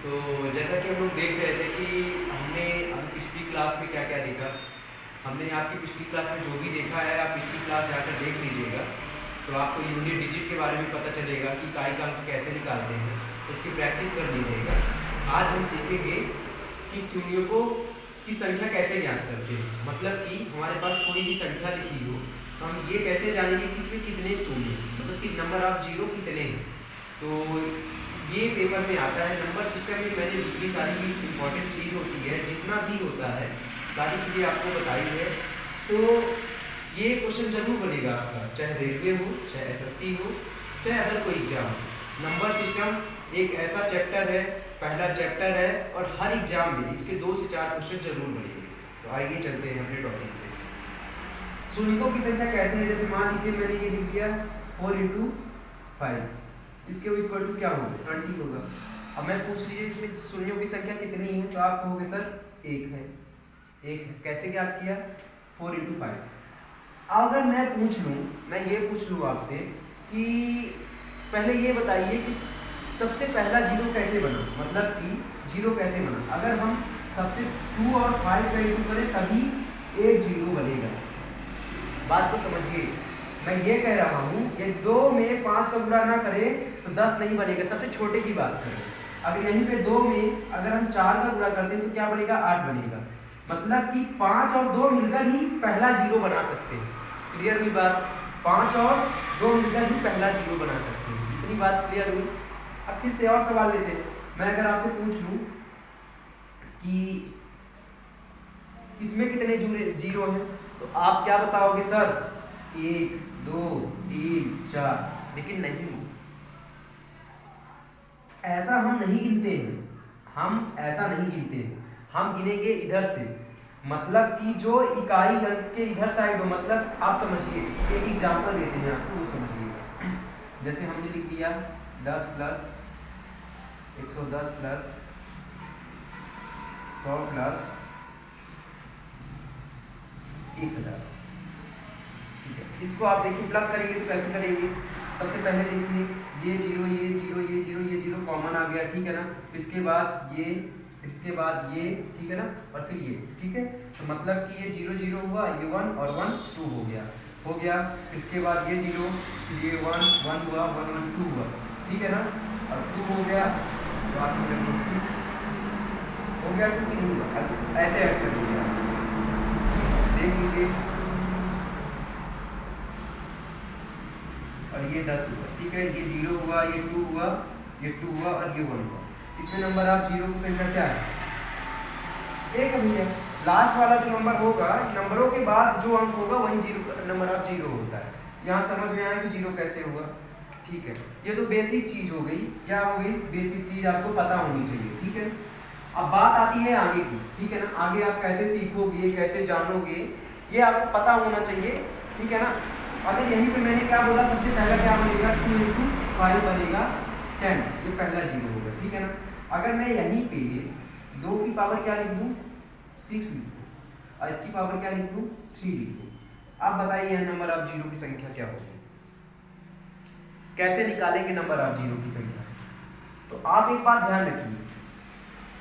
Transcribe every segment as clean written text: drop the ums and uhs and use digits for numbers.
तो जैसा कि हम लोग देख रहे थे कि हमने अभी पिछली क्लास में क्या क्या देखा। हमने आपकी पिछली क्लास में जो भी देखा है आप पिछली क्लास जाकर देख लीजिएगा, तो आपको यूनिट डिजिट के बारे में पता चलेगा कि काय का कैसे निकालते हैं, उसकी प्रैक्टिस कर लीजिएगा। आज हम सीखेंगे कि शून्यों की संख्या कैसे ज्ञात करते हैं। मतलब कि हमारे पास कोई भी संख्या लिखी हो तो हम ये कैसे जानेंगे कि इसमें कितने शून्य, मतलब कि नंबर ऑफ जीरो कितने हैं। तो ये पेपर में आता है। नंबर सिस्टम में मैंने जितनी सारी इंपॉर्टेंट चीज़ होती है, जितना भी होता है, सारी चीज़ें आपको बताई है। तो ये क्वेश्चन जरूर बनेगा आपका, चाहे रेलवे हो, चाहे एसएससी हो, चाहे अदर कोई एग्जाम हो। नंबर सिस्टम एक ऐसा चैप्टर है, पहला चैप्टर है, और हर एग्जाम में इसके 2 से 4 क्वेश्चन जरूर बनेंगे। तो आइए चलते हैं अपने टॉपिक पे। शून्यों की संख्या कैसे है। जैसे मान लीजिए मैंने ये लिख दिया 4 × 5, इसके इक्वल टू क्या होगा, 20 होगा। अब मैं पूछ लीजिए इसमें शून्यों की संख्या कितनी है, तो आप कहोगे सर 1 है। 1 है, कैसे ज्ञात किया, 4 × 5। अगर मैं पूछ लूँ, मैं ये पूछ लूँ आपसे कि पहले ये बताइए कि सबसे पहला जीरो कैसे बना, मतलब कि जीरो कैसे बना। अगर हम सबसे 2 और 5 का इंटू करें तभी एक जीरो बनेगा। बात को समझिए, मैं ये कह रहा हूँ ये 2 में 5 का गुणा ना करें तो 10 नहीं बनेगा। सबसे छोटे की बात करें, अगर यहीं पे 2 में अगर हम 4 का गुणा करते हैं तो क्या बनेगा, 8 बनेगा। मतलब कि 5 और 2 मिलकर ही पहला जीरो बना सकते हैं। क्लियर हुई बात, 5 और 2 मिलकर ही पहला जीरो बना सकते हैं। इतनी बात क्लियर हुई। अब फिर से और सवाल लेते हैं। मैं अगर आपसे पूछ लूँ कि इसमें कितने जीरो हैं, तो आप क्या बताओगे, सर 1 2 3 4। लेकिन नहीं, ऐसा हम नहीं गिनते हैं। हम ऐसा नहीं गिनते हैं, हम गिनेंगे इधर से। मतलब कि जो इकाई अंक के इधर साइड हो, मतलब आप समझिए, एक एग्जांपल देते हैं आपको, वो समझिएगा। जैसे हमने लिख दिया 10 प्लस 110 प्लस 100 प्लस 1000। ठीक है, इसको आप देखिए प्लस करेंगे तो कैसे करेंगे। सबसे पहले देखिए ये जीरो ये जीरो ये जीरो ये जीरो कॉमन आ गया, ठीक है ना। इसके बाद ये, इसके बाद ये, ठीक है ना, और फिर ये, ठीक है। तो मतलब कि ये 0 0 हुआ, ये 1 और 1 2 हो गया। इसके बाद ये 0, ये 1 1 हुआ, 1 1 2 हुआ, ठीक है ना। और 2 हो गया, तो आप हो गया 2 की नहीं हुआ, ऐसे ऐड कर दीजिए, देख लीजिए। और ये 10 हुआ, ठीक है। ये 0 हुआ, ये 2 हुआ, ये 2 हुआ, और ये 1 हुआ। इसमें नंबर ऑफ जीरो की संख्या क्या है, 1 है। लास्ट वाला जो नंबर होगा, नंबरों के बाद जो अंक होगा वही जीरो, नंबर ऑफ जीरो होता है। यहाँ समझ में आया कि जीरो कैसे हुआ, ठीक है। ये तो बेसिक चीज हो गई। क्या हो गई, बेसिक चीज आपको पता होनी चाहिए, ठीक है। अब बात आती है आगे की, ठीक है ना। आगे आप कैसे सीखोगे, कैसे जानोगे, ये आपको पता होना चाहिए, ठीक है ना। अगर यहीं पे मैंने क्या बोला, सबसे पहला क्या बनेगा, 2 × 5 बनेगा 10, ये पहला जीरो होगा, ठीक है ना। अगर मैं यहीं पे 2 की पावर क्या लिख दूँ, 6 लिख दूँ, और इसकी पावर क्या लिख दूँ, 3 लिख दूँ। अब बताइए नंबर ऑफ जीरो की संख्या क्या होगी, कैसे निकालेंगे नंबर ऑफ जीरो की संख्या। तो आप एक बात ध्यान रखिए,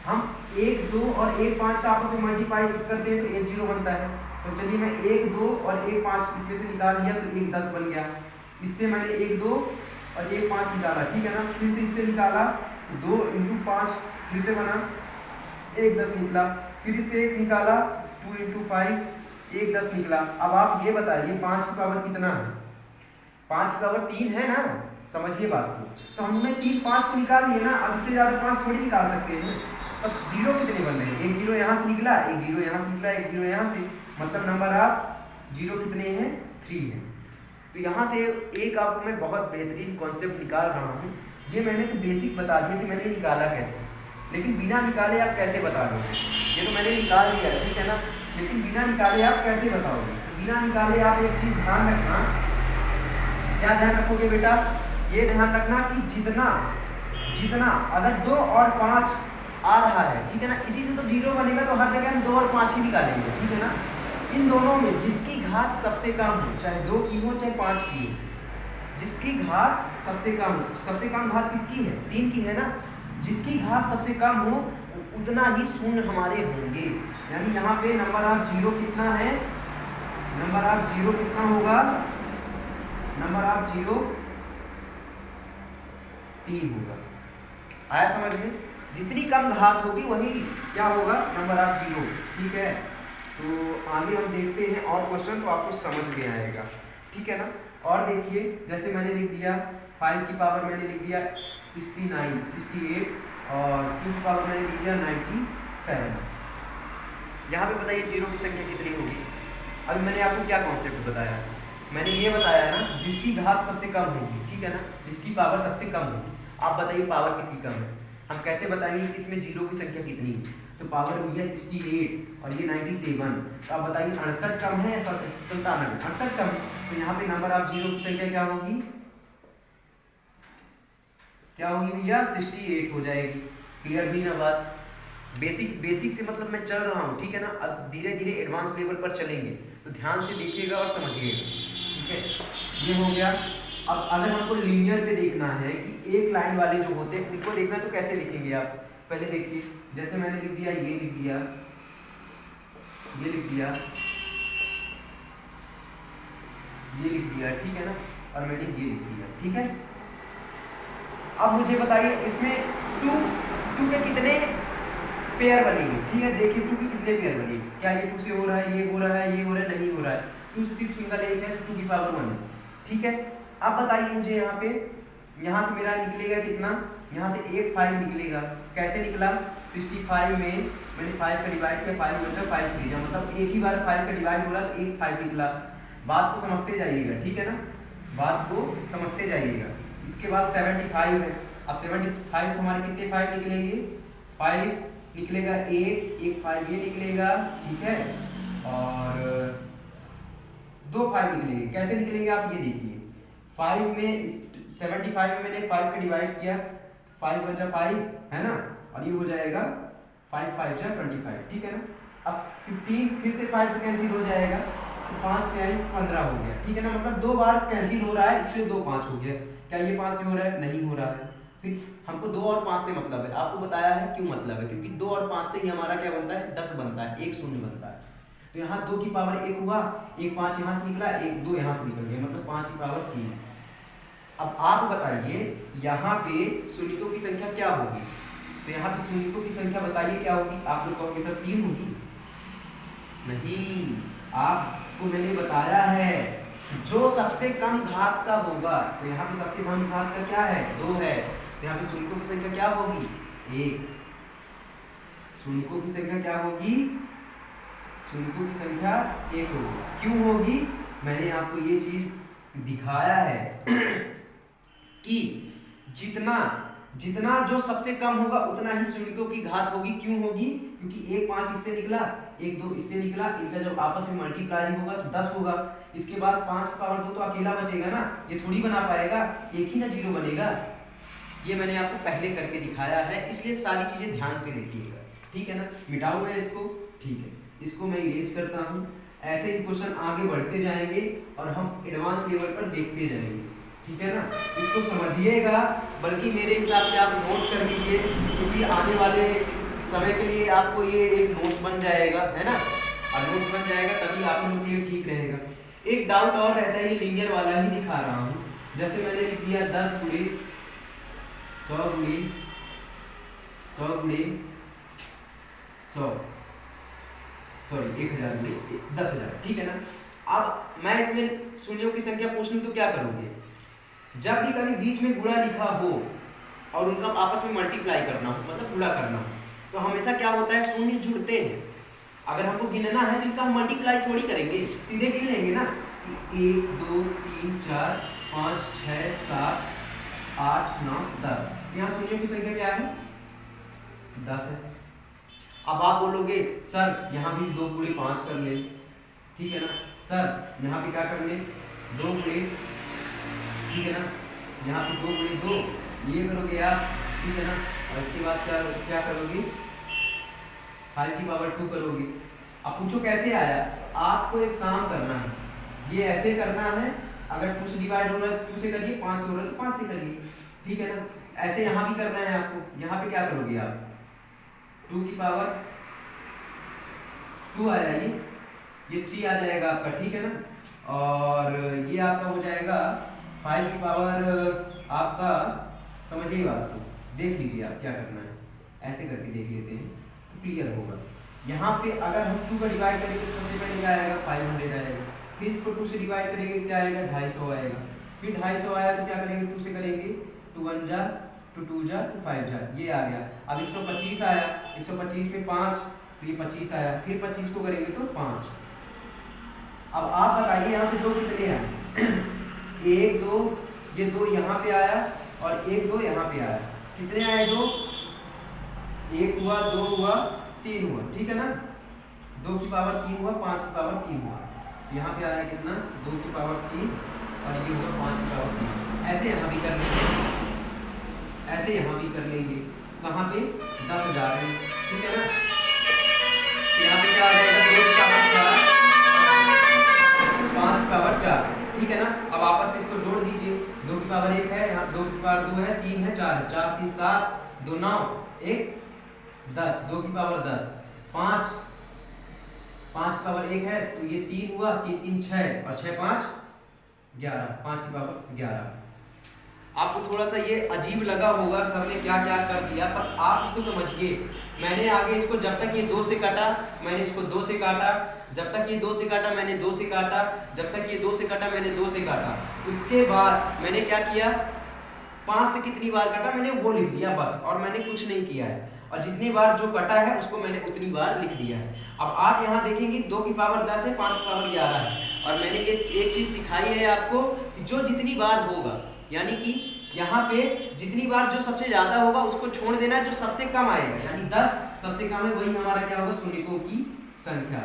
हम 1 2 और 1 5 का आपस में मल्टीप्लाई करते हैं तो 1 0 बनता है। तो चलिए मैं 1 2 और 1 5 इसमें से निकाल लिया तो 1 10 बन गया। इससे मैंने 1 2 और 1 5 निकाला, ठीक है ना। फिर से इससे निकाला तो 2 × 5 फिर से बना, 1 10 निकला। फिर इससे 1 निकाला, 2 × 5 1 10 निकला। अब आप ये बताइए 5 की पावर कितना है, 5 की पावर 3 है ना, समझिए बात को। तो हमने 3 5 तो निकाल लिए ना, अब इससे ज़्यादा 5 थोड़ी निकाल सकते हैं। अब जीरो कितने बन रहे हैं, 1 0 यहाँ से निकला, 1 0 यहाँ से निकला, 1 0 यहाँ से, मतलब नंबर ऑफ जीरो कितने हैं, 3 है। तो यहाँ से एक आपको मैं बहुत बेहतरीन कॉन्सेप्ट निकाल रहा हूँ। ये मैंने तो बेसिक बता दिया कि मैंने निकाला कैसे, लेकिन बिना निकाले आप कैसे बता दोगे। ये तो मैंने निकाल दिया, ठीक है ना, लेकिन बिना निकाले आप कैसे बताओगे। बिना निकाले आप एक चीज़ ध्यान रखना, क्या ध्यान रखोगे बेटा, ये ध्यान रखना कि जितना जितना अगर 2 और 5 आ रहा है, ठीक है ना, इसी से तो जीरो बनेगा, तो हर जगह हम 2 और 5 ही निकालेंगे, ठीक है ना। इन दोनों में जिसकी घात सबसे कम हो, चाहे 2 की हो चाहे 5 की हो, जिसकी घात सबसे कम हो, सबसे कम घात किसकी है, 3 की है ना। जिसकी घात सबसे कम हो उतना ही शून्य हमारे होंगे। यानी यहाँ पे नंबर ऑफ जीरो कितना है, नंबर ऑफ जीरो कितना होगा, नंबर ऑफ जीरो 3 होगा। आया समझ में? जितनी कम घात होगी वही क्या होगा, नंबर ऑफ जीरो। ठीक है, तो आगे हम देखते हैं और क्वेश्चन, तो आपको समझ में आएगा। ठीक है ना। और देखिए, जैसे मैंने लिख दिया 5 की पावर मैंने लिख दिया 69 68 और 2 की पावर मैंने लिख दिया 97। यहाँ पे बताइए जीरो की संख्या कितनी होगी। अभी मैंने आपको क्या कॉन्सेप्ट बताया, मैंने ये बताया ना जिसकी घात सबसे कम होगी, ठीक है ना, जिसकी पावर सबसे कम होगी। आप बताइए पावर किसकी कम है, हम कैसे बताएंगे कि इसमें जीरो की संख्या कितनी है। तो पावर हुई है 68 और ये 97, तो आप बताइए 68 कम है या 97? 68 कम है, तो यहाँ पे नंबर ऑफ जीरो की संख्या क्या होगी, क्या होगी भैया, 68 हो जाएगी। क्लियर भी ना बात? बेसिक से मतलब मैं चल रहा हूँ, ठीक है ना। अब धीरे धीरे एडवांस लेवल पर चलेंगे, तो ध्यान से देखिएगा और समझिएगा। ठीक है, ये हो गया। अब अगर हमको लीनियर पे देखना है कि एक लाइन वाले जो होते हैं उनको देखना है, तो कैसे लिखेंगे आप, पहले देखिए। जैसे मैंने लिख दिया, ये लिख दिया, ये लिख दिया, ये लिख दिया, ठीक है ना, और मैंने ये लिख दिया। ठीक है, अब मुझे बताइए इसमें टू के कितने पेयर बनेंगे। ठीक है, देखिए 2 के कितने पेयर बनेंगे, क्या ये 2 से हो रहा है, ये हो रहा है, ये हो रहा है, नहीं हो रहा है। 2 से सिर्फ सिंगल एक है, 2 की पावर 1 है। ठीक है, अब बताइए मुझे यहाँ पे, यहाँ से मेरा निकलेगा कितना, यहाँ से एक 5 निकलेगा। कैसे निकला, 65 में मैंने 5 का डिवाइड किया, 5 मतलब 5 3 मतलब एक ही बार 5 का डिवाइड हो रहा, तो एक 5 निकला। बात को समझते जाइएगा, ठीक है ना, बात को समझते जाइएगा। इसके बाद 75 है। अब 75 से हमारे कितने 5 निकलेंगे, 5 निकलेगा, एक 5 ये निकलेगा, ठीक है, और 2 5 निकलेंगे। कैसे निकलेंगे आप ये देखिए, 5 में 75 में मैंने 5 का डिवाइड किया, 5 1 5 है ना, और ये हो जाएगा 5 5 25। ठीक है ना। अब 15 फिर से 5 से कैंसिल हो जाएगा, तो 5 15 हो गया। ठीक है ना, मतलब 2 बार कैंसिल हो रहा है, इसलिए 2 5 हो गया। क्या ये 5 से हो रहा है, नहीं हो रहा है। फिर हमको 2 और 5 से मतलब है, आपको बताया है क्यों मतलब है, क्योंकि 2 और 5 से ही हमारा क्या बनता है, 10 बनता है, एक शून्य बनता है। तो यहाँ 2 की पावर 1 हुआ, एक 5 यहाँ से निकला, एक 2 यहाँ से निकल गया, मतलब 5 की पावर 3। अब आप बताइए यहाँ पे शून्यों की संख्या क्या होगी, तो यहाँ पे शून्यों की संख्या बताइए क्या होगी। आप लोग कहोगे सर 3 होगी, नहीं, आपको मैंने बताया है जो सबसे कम घात का होगा, तो यहाँ पे सबसे कम घात का क्या है, 2 है, तो यहाँ पे शून्यों की संख्या क्या होगी, 1। शून्यों की संख्या क्या होगी, शून्यों की संख्या 1 होगी। क्यों होगी, मैंने आपको ये चीज दिखाया है कि जितना जो सबसे कम होगा उतना ही शून्यों की घात होगी। क्यों होगी, क्योंकि एक 5 इससे निकला, एक 2 इससे निकला, इनका जब आपस में मल्टीप्लाई होगा तो 10 होगा। इसके बाद 5 की पावर 2 तो अकेला बचेगा ना, ये थोड़ी बना पाएगा, एक ही ना जीरो बनेगा। ये मैंने आपको पहले करके दिखाया है, इसलिए सारी चीजें ध्यान से देखिएगा। ठीक है ना, मिटाऊं मैं इसको, ठीक है, इसको मैं इरेज करता हूँ। ऐसे ही क्वेश्चन आगे बढ़ते जाएंगे और हम एडवांस लेवल पर देखते जाएंगे। ठीक है ना, इसको समझिएगा, बल्कि मेरे हिसाब से आप नोट कर लीजिए, क्योंकि आने वाले समय के लिए आपको ये एक नोट्स बन जाएगा, है ना, और नोट्स बन जाएगा तभी आप लोगों के लिए ठीक रहेगा। एक डाउट और रहता है, ये लीनियर वाला ही दिखा रहा हूँ। जैसे मैंने लिख दिया 10 गुणे 100 गुणे 100 गुणे 100, सॉरी 1000 गुणे 10,000। ठीक है ना। अब मैं इसमें शून्यों की संख्या पूछ लूँ तो क्या करोगे, जब भी कभी बीच में गुणा लिखा हो और उनका आपस में मल्टीप्लाई करना हो, मतलब गुणा करना हो, तो हमेशा क्या होता है, शून्य जुड़ते हैं। अगर हमको गिनना है तो इनका हम मल्टीप्लाई थोड़ी करेंगे, सीधे गिन लेंगे ना, 1 2 3 4 5 6 7 8 9 10। यहाँ शून्यों की संख्या क्या है, 10 है। अब आप बोलोगे सर यहाँ भी 2 गुणे 5 कर ले, ठीक है ना, सर यहाँ पे क्या कर ले, 2 गुणे, ठीक है ना, यहाँ पे 2 गुणे 2 ये करोगे आप, ठीक है ना, और इसके बाद क्या करोगे, 5 की पावर 2 करोगे। अब पूछो कैसे आया, आपको एक काम करना है, ये ऐसे करना है अगर 2 से डिवाइड हो रहा है तो 2 से करिए, 5 से हो रहा है तो 5 से करिए, ठीक है ना। ऐसे यहाँ भी करना है आपको। यहाँ पे क्या करोगे आप, 2 की पावर 2 आया, ये 3 आ जाएगा आपका, ठीक है ना। और ये आपका हो जाएगा 5 की पावर आपका, समझिएगा, आपको देख लीजिए आप क्या करना है, ऐसे करके देख लेते हैं तो क्लियर होगा। यहाँ पे अगर हम 2 का डिवाइड करेंगे तो सबसे पहले क्या आएगा, 500 आएगा। फिर इसको 2 से डिवाइड करेंगे क्या आएगा, 250 आएगा। फिर 250 आया तो क्या करेंगे, 2 से करेंगे, 2 1 जा, 2 2 जा, 2 5 जा, ये आ गया। अब 125 आया, 125 पे 5 तो ये 25 आया। फिर 25 को करेंगे तो 5। अब आप बताइए यहाँ पे 2 कितने हैं 1 2, ये 2 यहाँ पे आया और 1 2 यहाँ पे आया, कितने आए 2, 1 हुआ, 2 हुआ, 3 हुआ, ठीक है ना। 2 की पावर 3 हुआ, 5 की पावर 3 हुआ, तो यहाँ पे आया कितना, 2 की पावर 3 और ये हुआ 5 की पावर 3। ऐसे यहाँ भी कर लेंगे, ऐसे यहाँ भी कर लेंगे। कहाँ पे, 10,000 है, ठीक है ना। यहाँ पे क्या आ जाएगा, 2 की पावर 4, 5 की पावर 4, ठीक है ना। अब आपस में इसको जोड़ दीजिए, 2 की पावर 1 है, यहाँ 2 की पावर 2 है, 3 है, 4 है, 4 3 7, 2 9, 1 10, 2 की पावर 10, 5 की पावर 1 है तो ये 3 हुआ, 3 3 6 और 6 5 11, 5 की पावर 11। आपको थोड़ा सा ये अजीब लगा होगा, सर ने क्या क्या कर दिया, पर आप इसको समझिए। मैंने आगे इसको, जब तक ये 2 से काटा मैंने इसको 2 से काटा, जब तक ये 2 से काटा मैंने 2 से काटा, जब तक ये 2 से काटा मैंने 2 से काटा। उसके बाद मैंने क्या किया, 5 से कितनी बार काटा मैंने वो लिख दिया बस, और मैंने कुछ नहीं किया है। और जितनी बार जो कटा है उसको मैंने उतनी बार लिख दिया है। अब आप यहाँ देखेंगे 2 की पावर 10 है, 5 की पावर 11 है, और मैंने ये एक चीज़ सिखाई है आपको, जो जितनी बार होगा, यानी कि यहाँ पे जितनी बार जो सबसे ज़्यादा होगा उसको छोड़ देना है, जो सबसे कम आएगा, यानी 10 सबसे कम है, वही हमारा क्या होगा, शून्यकों की संख्या।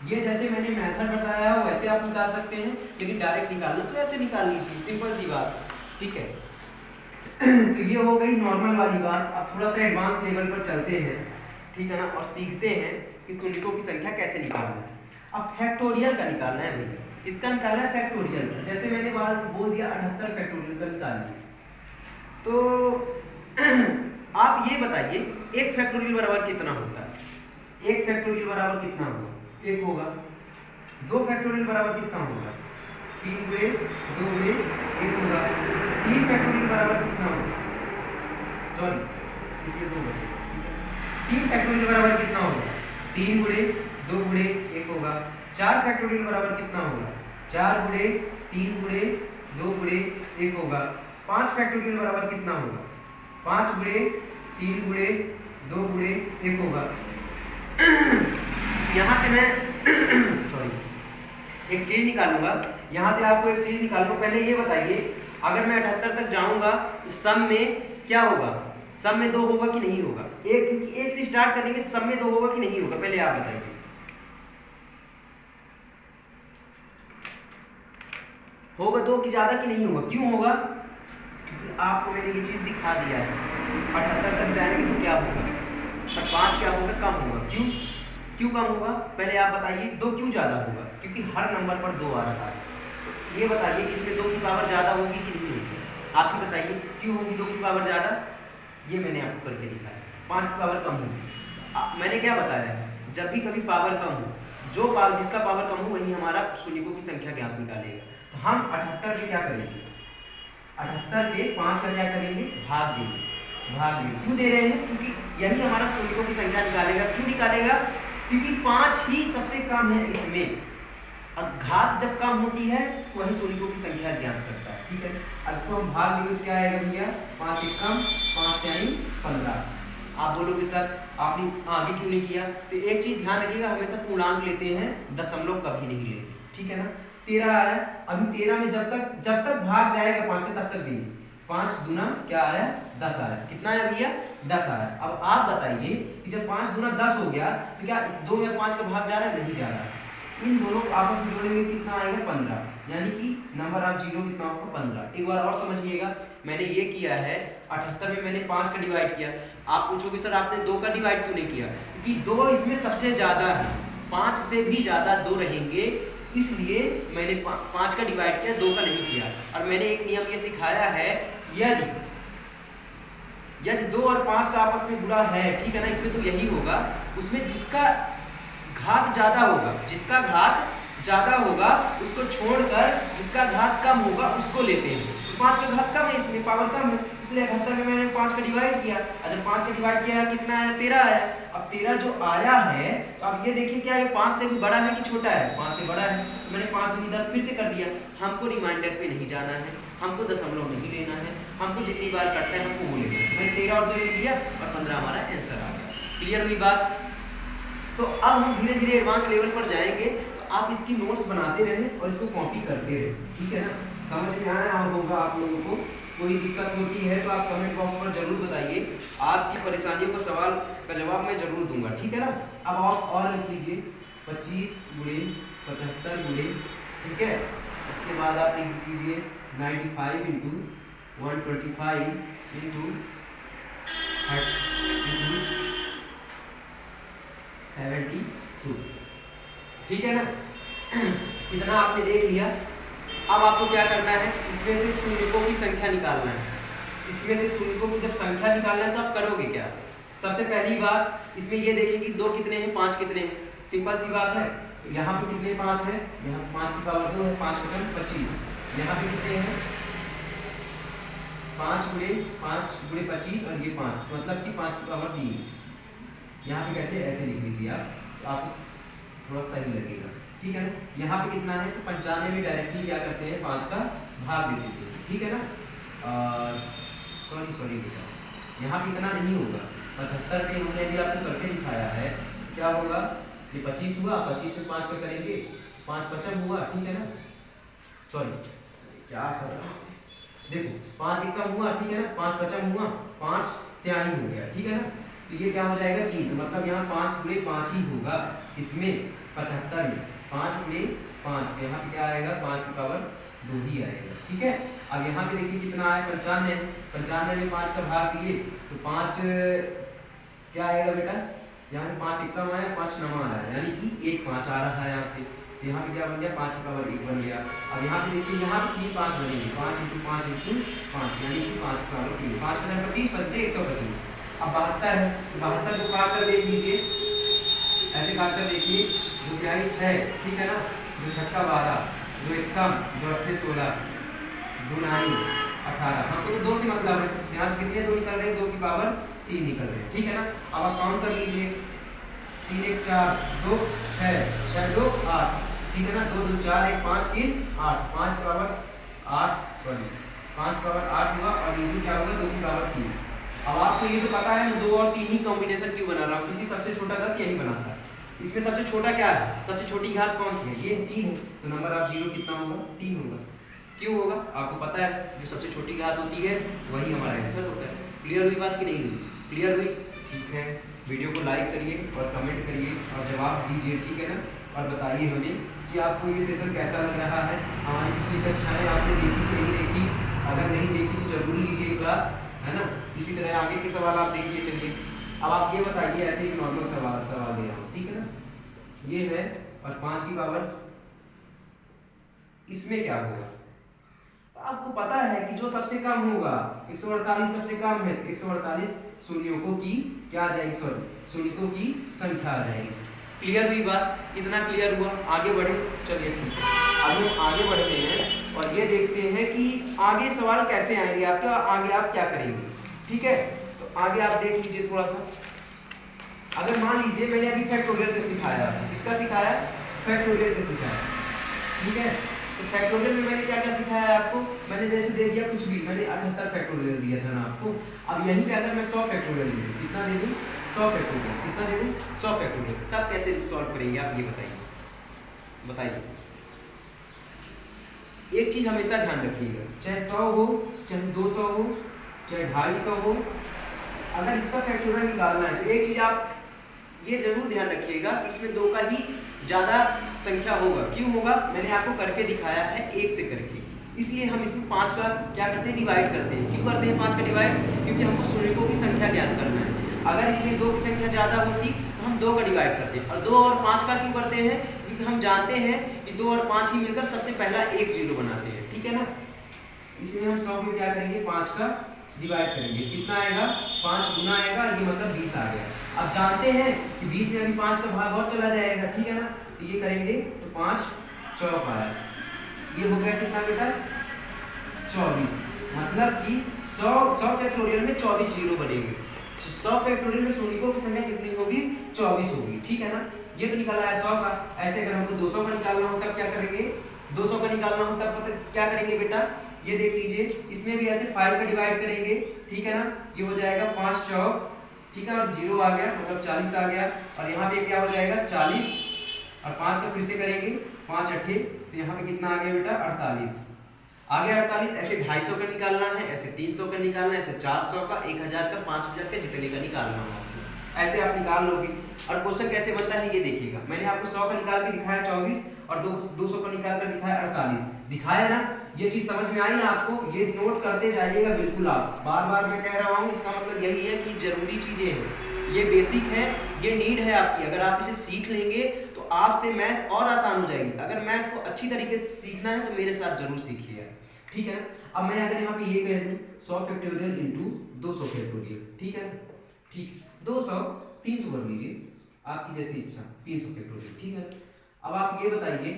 ये जैसे मैंने मेथड बताया है वैसे आप निकाल सकते हैं, लेकिन डायरेक्ट निकालना तो ऐसे निकाल लीजिए, सिंपल सी बात, ठीक है। तो ये हो गई नॉर्मल वाली बात। अब थोड़ा सा एडवांस लेवल पर चलते हैं, ठीक है ना, और सीखते हैं कि शून्यकों की संख्या कैसे निकालना है। अब फैक्टोरियल का निकालना है भैया, इसका निकालना है फैक्टोरियल का। जैसे मैंने बात बोल दिया 78 फैक्टोरियल का निकालना, तो आप ये बताइए 1 फैक्टोरियल बराबर कितना होता है। 1 फैक्टोरियल बराबर कितना होगा, 1 होगा। 2 फैक्टोरियल बराबर कितना होगा, 3 गुणे 2 गुणे 1 होगा। 3 फैक्टोरियल बराबर कितना होगा, सॉरी इसमें 2 बचे, 3 फैक्टोरियल बराबर कितना होगा, 3 गुणे 2 गुणे 1 होगा। 4 फैक्टोरियल बराबर कितना होगा, 4 गुणे 3 गुणे 2 गुणे 1 होगा। 5 फैक्टोरियल बराबर कितना होगा, 5 गुणे 3 गुणे 2 गुणे 1 होगा। यहाँ से मैं सॉरी एक चीज निकालूंगा, यहाँ से आपको एक चीज निकालूंगा। पहले ये बताइए, अगर मैं 78 तक जाऊंगा तो सम में क्या होगा, सम में 2 होगा कि नहीं होगा, एक, क्योंकि 1 से स्टार्ट करेंगे, सम में 2 होगा कि नहीं होगा, पहले आप बताइए। होगा 2 की ज्यादा कि नहीं होगा, क्यों होगा, क्योंकि आपको मैंने ये चीज दिखा दिया है। 78 तक जाएंगे तो क्या होगा, और 5 क्या होगा, कम होगा। क्यों कम होगा, पहले आप बताइए। 2 क्यों ज्यादा होगा, क्योंकि हर नंबर पर 2 आ रहा है। ये बताइए इसमें 2 की पावर ज्यादा होगी कि नहीं होगी, आप ही बताइए क्यों होगी 2 की पावर ज्यादा। ये मैंने आपको करके दिखाया। 5 की पावर कम होगी, मैंने क्या बताया, जब भी कभी पावर कम हो, जिसका पावर कम हो वही हमारा शून्यकों की संख्या ज्ञात निकालेगा। तो हम 78 पे क्या करेंगे, 78 पे 5 का क्या करेंगे, भाग देंगे। क्यों दे रहे हैं, क्योंकि यही हमारा शून्यकों की संख्या निकालेगा। क्यों निकालेगा, क्योंकि 5 ही सबसे कम है इसमें, और घात जब कम होती है वही शून्यकों की संख्या ज्ञात करता है, ठीक है। अब इसको हम भाग देंगे तो क्या आएगा भैया, 5 एक कम 5 यानी 15। आप बोलोगे सर आपने आगे क्यों नहीं किया, तो एक चीज ध्यान रखिएगा, हमेशा पूर्णांक लेते हैं, दशमलव कभी नहीं लेंगे, ठीक है ना। 13 आया, अभी 13 में जब तक भाग जाएगा 5 के तब तक देंगे। 5 दूना क्या आया, 10 आया। कितना आया भैया, 10 आया। अब आप बताइए कि जब 5 दूना 10 हो गया तो क्या 2 में 5 का भाग जा रहा है, नहीं जा रहा है। इन दोनों को आपस में जोड़ेंगे कितना आएगा, 15, यानी कि नंबर ऑफ जीरो कितना होगा, 15। एक बार और समझिएगा, मैंने ये किया है 78 में मैंने 5 का डिवाइड किया। आप पूछोगे सर आपने 2 का डिवाइड क्यों नहीं किया, क्योंकि 2 इसमें सबसे ज़्यादा है, 5 से भी ज़्यादा 2 रहेंगे इसलिए मैंने 5 का डिवाइड किया, 2 का नहीं किया। और मैंने एक नियम ये सिखाया है, यदि 2 और 5 का आपस में गुणा है, ठीक है ना, इसमें तो यही होगा, उसमें जिसका घात ज़्यादा होगा उसको छोड़कर जिसका घात कम होगा उसको लेते हैं। तो 5 का घात कम है, इसमें पावर कम है, इसलिए 78 में मैंने 5 का डिवाइड किया। और जब 5 का डिवाइड किया कितना आया, 13 आया। अब 13 जो आया है, तो अब ये देखिए क्या ये 5 से भी बड़ा है कि छोटा है? 5 से बड़ा है, तो मैंने 5 दूनी 10 फिर से कर दिया। हमको रिमाइंडर पे नहीं जाना है, हमको दशमलव नहीं लेना है, हमको जितनी बार करते हैं हमको वो लेना है। मैंने 13 और 2 ले लिया और 15 हमारा आंसर आ गया। क्लियर हुई बात? तो अब हम धीरे धीरे एडवांस लेवल पर जाएंगे, तो आप इसकी नोट्स बनाते रहें और इसको कॉपी करते रहें, ठीक है ना। समझ में आया होगा आप लोगों को? कोई दिक्कत होती है तो आप कमेंट बॉक्स पर जरूर बताइए, आपकी परेशानियों का सवाल का जवाब मैं जरूर दूंगा, ठीक है ना। अब आप और लिख लीजिए 25 गुणे 75 गुणे, ठीक है। इसके बाद आप लिख लीजिए 95 इंटू 125 इंटू 72, ठीक है ना। इतना आपने देख लिया। अब आपको क्या करना है, इसमें से शून्यों की संख्या निकालना है। इसमें से शून्यों की जब संख्या निकालना है तो आप करोगे क्या? सबसे पहली बात इसमें ये देखें कि 2 कितने हैं, 5 कितने हैं। सिंपल सी बात है, यहाँ पे कितने 5 है, यहाँ 5 की पावर 2 है, 5 5 25। यहाँ पे कितने हैं 5 गुणे 25 और ये 5, मतलब कि 5 की पावर 3। यहाँ पे कैसे ऐसे लिख लीजिए आप, तो आपको थोड़ा सही लगेगा, ठीक है ना। यहाँ पे कितना है, तो 95 में डायरेक्टली क्या करते हैं 5 का भाग दे देते हैं, ठीक है ना। सॉरी बेटा, यहाँ पे इतना नहीं होगा। 75 पे हमने अभी आपको करके दिखाया है, क्या होगा, ये 25 हुआ, 25 में 5 का करेंगे, 5 55 हुआ, ठीक है ना। सॉरी क्या कर रहा हूँ, देखो 5 1 हुआ, ठीक है ना, 5 55 हुआ, 5 53 हो गया, ठीक है ना। तो ये क्या हो जाएगा 3, तो मतलब यहाँ 5 गुणे 5 ही होगा इसमें 75 में। 5 गुणे 5, यहाँ पे क्या आएगा, 5 की पावर 2 ही आएगा, ठीक है। अब यहाँ पे देखिए कितना आया 95 में 5 का भाग दिए तो 5 क्या आएगा बेटा, यहाँ पे 5 1 आया, 5 9 आया, यानी कि 1 5 आ रहा है यहाँ से। तो यहाँ पे क्या बन गया, 5 की पावर 1 बन गया। अब यहाँ पे देखिए यहाँ पे 3 5 बनेंगे, 5 इंटू 5 इंटू 5, यानी कि 5 की पावर 3, 5 5 25 25 125। अब 72 है, तो 72 को काट कर देख लीजिए, ऐसे काट कर देखिए, जो क्या है 6, ठीक है ना, जो 6 12, जो 1 जो 8 16, 2 9 18। हमको तो 2 से मतलब है, यहाँ से कितने 2 निकल रहे हैं, 2 की पावर 3 निकल रहे हैं, ठीक है ना। अब आप काउंट कर लीजिए, 3 1 4 2 6 6 2 8, ठीक है ना, 2 2 4 1 5 3 8, 5 की पावर 8, सॉरी 5 की पावर 8 हुआ, और इंटू क्या होगा 2 की पावर 3। अब आपको ये तो पता है मैं 2 और 3 ही कॉम्बिनेशन क्यों बना रहा हूँ, क्योंकि सबसे छोटा 10 यही बना था। इसमें सबसे छोटा क्या है, सबसे छोटी घात कौन सी है, ये 3 है, तो नंबर ऑफ 0 कितना होगा, 3 होगा। क्यों होगा, आपको पता है, जो सबसे छोटी घात होती है वही हमारा आंसर होता है। क्लियर हुई बात कि नहीं हुई? क्लियर हुई, ठीक है। वीडियो को लाइक करिए और कमेंट करिए और जवाब दीजिए, ठीक है ना। और बताइए हमें कि आपको ये सेशन कैसा लग रहा है। हमारी पिछली कक्षाएँ आपने देखी कि नहीं देखी, अगर नहीं देखी तो जरूर लीजिए क्लास, है ना। इसी तरह आगे के सवाल आप देखिए। चलिए अब आप ये बताइए, ऐसे ही नॉर्मल सवाल दे रहा हूँ, ठीक है ना। ये है और 5 की पावर, इसमें क्या होगा, तो आपको पता है कि जो सबसे कम होगा 148 सबसे कम है, तो 148 शून्यों की क्या आ जाएगी, सॉरी शून्यों की संख्या आ जाएगी। क्लियर हुई बात? इतना क्लियर हुआ? आगे बढ़े, चलिए ठीक है, अब हम आगे बढ़ते हैं और ये देखते हैं कि आगे सवाल कैसे आएंगे आपके, आगे आप क्या करेंगे, ठीक है। तो आगे आप देख लीजिए थोड़ा सा। अगर मान लीजिए मैंने अभी फैक्टोरियल का सिखाया, किसका सिखाया, फैक्टोरियल का सिखाया, ठीक है। तो फैक्टोरियल में मैंने क्या क्या सिखाया है आपको, मैंने जैसे दे दिया कुछ भी, मैंने 78 फैक्टोरियल दिया था ना आपको। अब यहीं पे अगर मैं 100 फैक्टोरियल दे दूँ, कितना दे दूँ, 100 फैक्टोरियल, कितना दे दूँ, 100 फैक्टोरियल, तब कैसे सॉल्व करेंगे आप, ये बताइए। एक चीज हमेशा ध्यान रखिएगा, चाहे 100 हो, चाहे 200 हो, चाहे 250 हो, अगर इसका फैक्टोरियल निकालना है तो एक चीज आप ये जरूर ध्यान रखिएगा, इसमें 2 का ही ज़्यादा संख्या होगा। क्यों होगा, मैंने आपको करके दिखाया है 1 से करके, इसलिए हम इसमें 5 का क्या करते हैं, डिवाइड करते हैं। क्यों करते हैं 5 का डिवाइड, क्योंकि हमको शून्यों की संख्या ज्ञात करना है। अगर इसमें 2 की संख्या ज़्यादा होती तो हम 2 का डिवाइड करते हैं, और 2 और 5 का क्यों करते हैं, क्योंकि हम जानते हैं कि 2 और 5 ही मिलकर सबसे पहला एक जीरो बनाते हैं, ठीक है ना। इसमें हम 100 को क्या करेंगे, 5 का डिवाइड करेंगे, कितना आएगा, 5 गुना आएगा, ये मतलब 20 आ गया। अब जानते हैं कि 20 में अभी 5 का भाग और चला जाएगा, ठीक है ना। तो ये करेंगे तो 5 चौक आया, ये हो गया कितना बेटा, 24। मतलब कि 100 फैक्टोरियल में 24 जीरो बनेंगे। 100 फैक्टोरियल में शून्यों की संख्या कितनी होगी, 24 होगी, ठीक है ना। ये तो निकाला है 100 का। ऐसे अगर हमको 200 का निकालना हो तब क्या करेंगे, 200 का निकालना हो तब क्या करेंगे बेटा, ये देख लीजिए, इसमें भी ऐसे 5 का डिवाइड करेंगे, ठीक है ना। ये हो जाएगा 5 चौक, ठीक है, और जीरो आ गया मतलब 40 आ गया। और यहाँ पे क्या हो जाएगा 40 और 5 का फिर से करेंगे, 5 अठे, तो यहाँ पे कितना आ गया बेटा 48 आ गया 48। ऐसे 250 का निकालना है, ऐसे 300 का निकालना है, ऐसे 400 का, 1000 का, 5000 का, जितने का निकालना हो ऐसे आप निकाल लोगे। और क्वेश्चन कैसे बनता है ये देखिएगा, मैंने आपको 100 का निकाल के दिखाया 24 और 200 का निकाल कर दिखाया 48, दिखाया ना। ये चीज समझ में आई ना आपको, ये नोट करते जाइएगा बिल्कुल। आप बार बार मैं कह रहा हूँ, इसका मतलब यही है कि जरूरी चीजें हैं, ये बेसिक है, ये नीड है आपकी। अगर आप इसे सीख लेंगे तो आपसे मैथ और आसान हो जाएगी। अगर मैथ को अच्छी तरीके से सीखना है तो मेरे साथ जरूर सीखिए, ठीक है। अब मैं अगर यहाँ पे ये कह दूँ 100 फैक्टोरियल इंटू 200 फैक्टोरियल, ठीक है, ठीक, 200 300 कर लीजिए, आपकी जैसी इच्छा, 300 फैक्टोरियल, ठीक है। अब आप ये बताइए,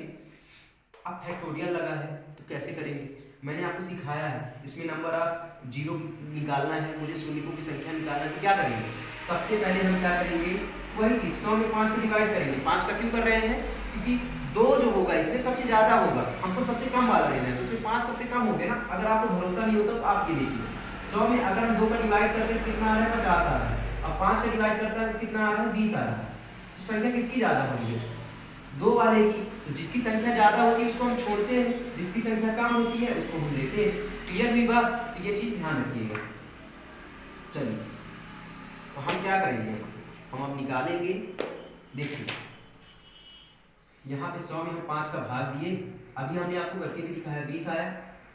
अब फैक्टोरियल लगा है तो कैसे करेंगे, मैंने आपको सिखाया है। इसमें नंबर ऑफ जीरो निकालना है, मुझे शून्यों की संख्या निकालना है, तो क्या करेंगे, सबसे पहले हम क्या करेंगे, वही चीज 100 में 5 को डिवाइड करेंगे। 5 का क्यों कर रहे हैं, क्योंकि 2 जो होगा इसमें सबसे ज्यादा होगा, हमको सबसे कम वाला लेना है, तो इसमें 5 सबसे कम हो गया ना। अगर आपको भरोसा नहीं होता तो आप ये देखिए, 100 में अगर हम 2 का डिवाइड करते हैं कितना आ रहा है, 50 आ रहा है। अब 5 का डिवाइड करता है कितना आ रहा है, 20 आ रहा है। तो संख्या किसकी ज्यादा होगी, 2 वाले की। तो जिसकी संख्या ज्यादा होती है उसको हम छोड़ते हैं, जिसकी संख्या कम होती है उसको हम लेते हैं। क्लियर हुई बात, तो ये चीज ध्यान रखिएगा। चलिए तो हम क्या करेंगे, हम अब निकालेंगे। देखिए यहाँ पे 100 में हम 5 का भाग दिए, अभी हमने आपको करके भी दिखाया 20 आया,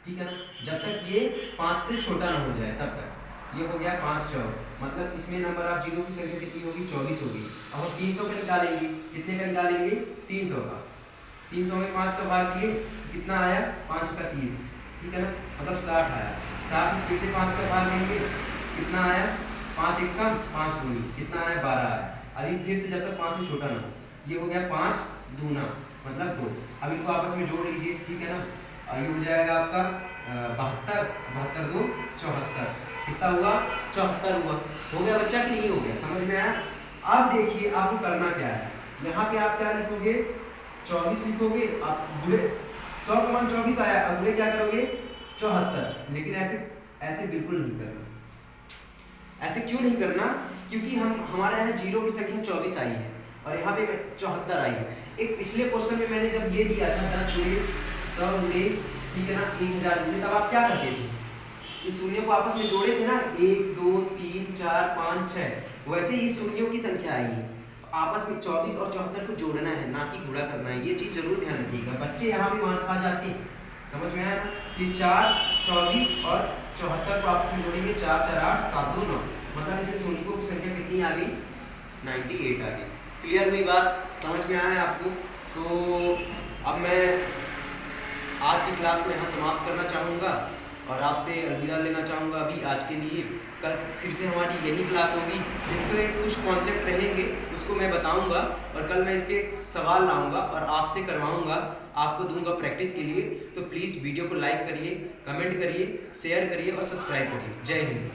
ठीक है ना। जब तक ये 5 से छोटा ना हो जाए तब तक। ये हो गया 5 चौक, मतलब इसमें नंबर ऑफ जीरो की संख्या कितनी होगी, 24 होगी। अब हम 300 का निकालेंगे, कितने का निकालेंगे, 300 का। 300 में 5 का भाग दिए, कितना आया, 5 का 30, ठीक है ना, मतलब 60 आया। 60 में फिर से 5 का भाग देंगे, कितना आया, 5 एक कम 5 दूनी, कितना आया, 12 आया। अभी फिर से जब तक 5 से छोटा ना हो, ये हो गया 5 दूना मतलब 2। अब इनको आपस में जोड़ लीजिए, ठीक है ना। ये हो जाएगा आपका 72, 72 2 74, कितना हुआ, 74 हुआ। हो गया बच्चा कि नहीं हो गया, समझ में आया। अब देखिए आपको करना क्या है, यहाँ पे आप क्या लिखोगे, 24 लिखोगे। आप बुरे 100 का मान 24 आया, अब बुरे क्या करोगे, 74। लेकिन ऐसे बिल्कुल नहीं करना। ऐसे क्यों नहीं करना, क्योंकि हमारे यहाँ जीरो की संख्या 24 आई है और यहाँ पे 74 आई है। एक पिछले क्वेश्चन में मैंने जब ये दिया था 10 गुणे 100 गुणे, ठीक है ना, 1000 गुणे, तब आप क्या करते थे, इस शून्य को आपस में जोड़े थे ना, 1 2 3 4 5 6। वैसे ही शून्यों की संख्या आई है, तो आपस में 24 और 74 को जोड़ना है, ना कि गुणा करना है। ये चीज जरूर ध्यान रखिएगा, बच्चे यहाँ भी मान खा जाते हैं। समझ में आया ना, कि 4 24 और 74 को आपस में जोड़ेंगे, 4 4 8 7 2 9, मतलब इसमें शून्यों की संख्या कितनी आ गई, 98 आ गई। क्लियर हुई बात, समझ में आया आपको। तो अब मैं आज की क्लास को यहाँ समाप्त करना चाहूँगा और आपसे अलविदा लेना चाहूँगा अभी आज के लिए। कल फिर से हमारी यही क्लास होगी, जिसके कुछ कॉन्सेप्ट रहेंगे उसको मैं बताऊँगा और कल मैं इसके सवाल लाऊँगा और आपसे करवाऊँगा, आपको दूंगा प्रैक्टिस के लिए। तो प्लीज़ वीडियो को लाइक करिए, कमेंट करिए, शेयर करिए और सब्सक्राइब करिए। जय हिंद।